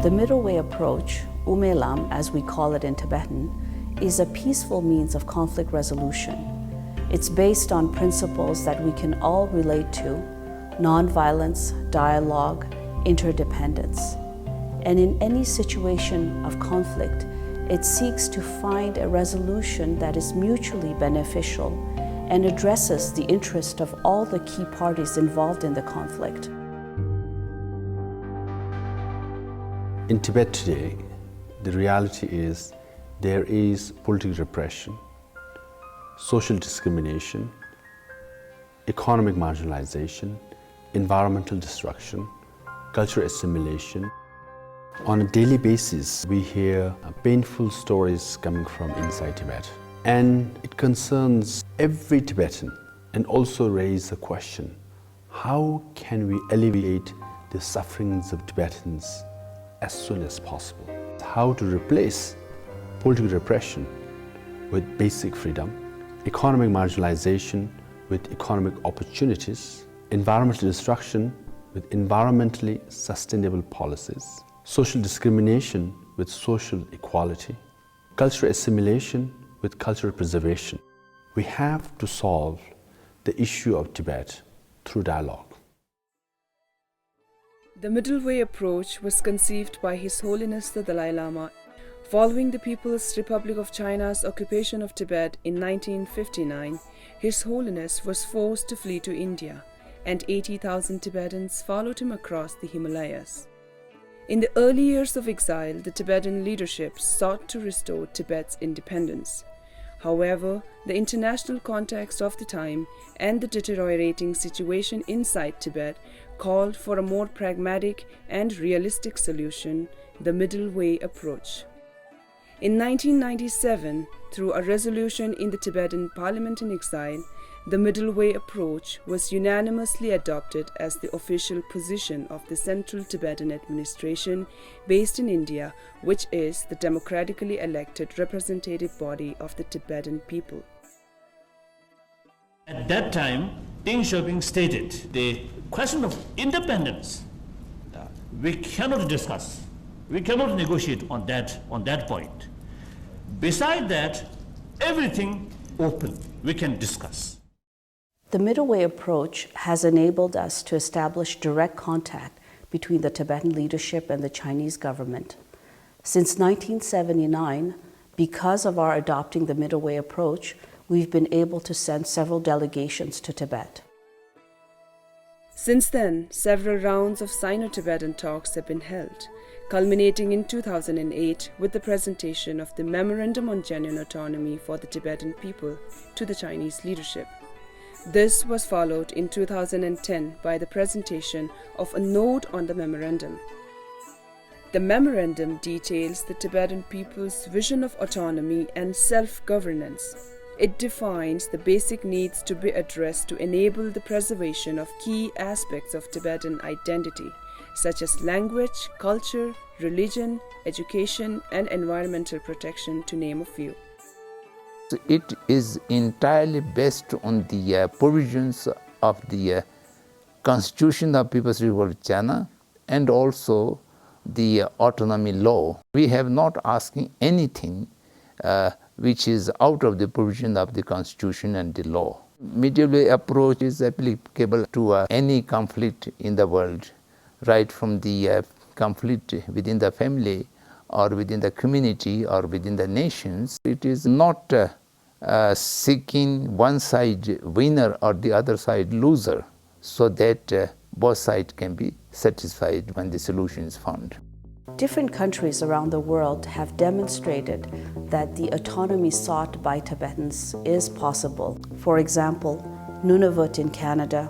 The middle way approach, umelam as we call it in Tibetan, is a peaceful means of conflict resolution. It's based on principles that we can all relate to: nonviolence, dialogue, interdependence. And in any situation of conflict, it seeks to find a resolution that is mutually beneficial and addresses the interest of all the key parties involved in the conflict. In Tibet today, the reality is there is political repression, social discrimination, economic marginalization, environmental destruction, cultural assimilation. On a daily basis, we hear painful stories coming from inside Tibet. And it concerns every Tibetan and also raises the question, how can we alleviate the sufferings of Tibetans as soon as possible? How to replace political repression with basic freedom, economic marginalization with economic opportunities, environmental destruction with environmentally sustainable policies, social discrimination with social equality, cultural assimilation with cultural preservation. We have to solve the issue of Tibet through dialogue. The Middle Way approach was conceived by His Holiness the Dalai Lama following the People's Republic of China's occupation of Tibet in 1959. His Holiness was forced to flee to India, and 80,000 Tibetans followed him across the Himalayas. In the early years of exile, the Tibetan leadership sought to restore Tibet's independence. However, the international context of the time and the deteriorating situation inside Tibet called for a more pragmatic and realistic solution, the Middle Way approach. In 1997, through a resolution in the Tibetan Parliament in exile, the Middle Way approach was unanimously adopted as the official position of the Central Tibetan Administration based in India, which is the democratically elected representative body of the Tibetan people. At that time, Deng Xiaoping stated the question of independence we cannot discuss, we cannot negotiate on that point. Beside that, everything open, we can discuss. The Middle Way approach has enabled us to establish direct contact between the Tibetan leadership and the Chinese government. Since 1979, because of our adopting the Middle Way approach, we've been able to send several delegations to Tibet. Since then, several rounds of Sino-Tibetan talks have been held, culminating in 2008 with the presentation of the Memorandum on Genuine Autonomy for the Tibetan people to the Chinese leadership. This was followed in 2010 by the presentation of a note on the memorandum. The memorandum details the Tibetan people's vision of autonomy and self-governance. It defines the basic needs to be addressed to enable the preservation of key aspects of Tibetan identity, such as language, culture, religion, education, and environmental protection, to name a few. It is entirely based on the provisions of the Constitution of People's Republic of China and also the autonomy law. We have not asking anything which is out of the provision of the Constitution and the law. Middle Way approach is applicable to any conflict in the world, right from the conflict within the family or within the community or within the nations. It is not seeking one side winner or the other side loser, so that both sides can be satisfied when the solution is found. Different countries around the world have demonstrated that the autonomy sought by Tibetans is possible. For example, Nunavut in Canada,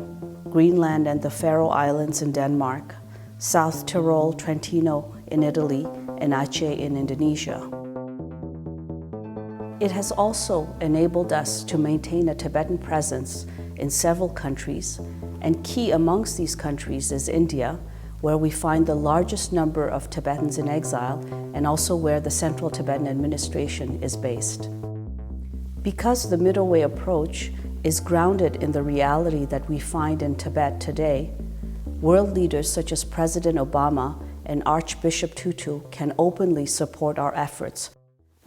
Greenland and the Faroe Islands in Denmark, South Tyrol, Trentino in Italy, and Aceh in Indonesia. It has also enabled us to maintain a Tibetan presence in several countries, and key amongst these countries is India, where we find the largest number of Tibetans in exile and also where the Central Tibetan Administration is based. Because the Middle Way approach is grounded in the reality that we find in Tibet today, world leaders such as President Obama and Archbishop Tutu can openly support our efforts.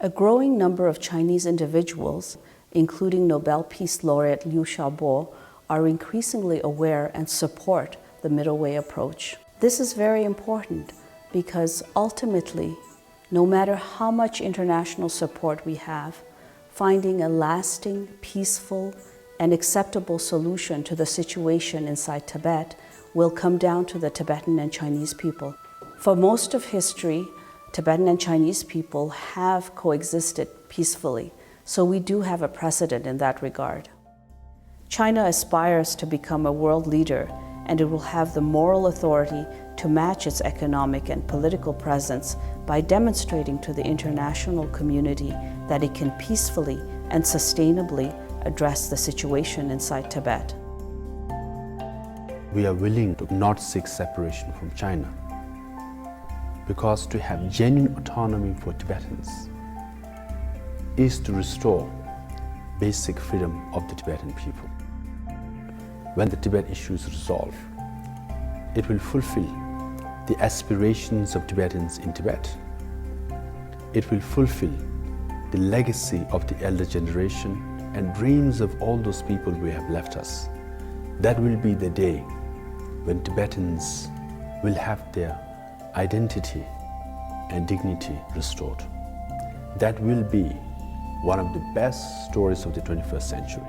A growing number of Chinese individuals, including Nobel Peace Laureate Liu Xiaobo, are increasingly aware and support the middle way approach. This is very important because ultimately, no matter how much international support we have, finding a lasting, peaceful, and acceptable solution to the situation inside Tibet will come down to the Tibetan and Chinese people. For most of history, Tibetan and Chinese people have coexisted peacefully, so we do have a precedent in that regard. China aspires to become a world leader, and it will have the moral authority to match its economic and political presence by demonstrating to the international community that it can peacefully and sustainably address the situation inside Tibet. We are willing to not seek separation from China, because to have genuine autonomy for Tibetans is to restore basic freedom of the Tibetan people. When the Tibet issue is resolved, it will fulfill the aspirations of Tibetans in Tibet. It will fulfill the legacy of the elder generation and dreams of all those people who have left us. That will be the day when Tibetans will have their identity and dignity restored. That will be one of the best stories of the 21st century.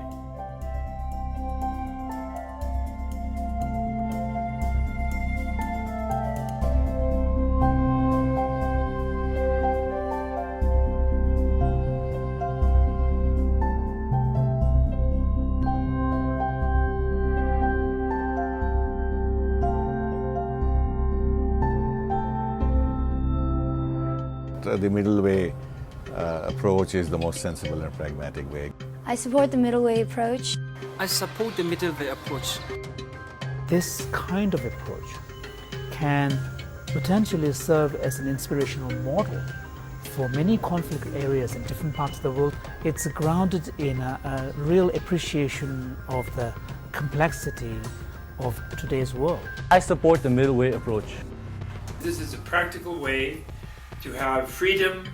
The middle way approach is the most sensible and pragmatic way. I support the middle way approach. I support the middle way approach. This kind of approach can potentially serve as an inspirational model for many conflict areas in different parts of the world. It's grounded in a real appreciation of the complexity of today's world. I support the middle way approach. This is a practical way to have freedom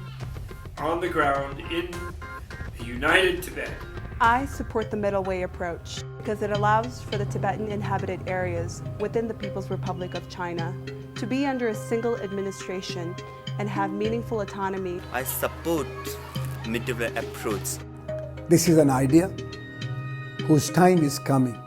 on the ground in a united Tibet. I support the middle way approach because it allows for the Tibetan inhabited areas within the People's Republic of China to be under a single administration and have meaningful autonomy. I support middle way approach. This is an idea whose time is coming.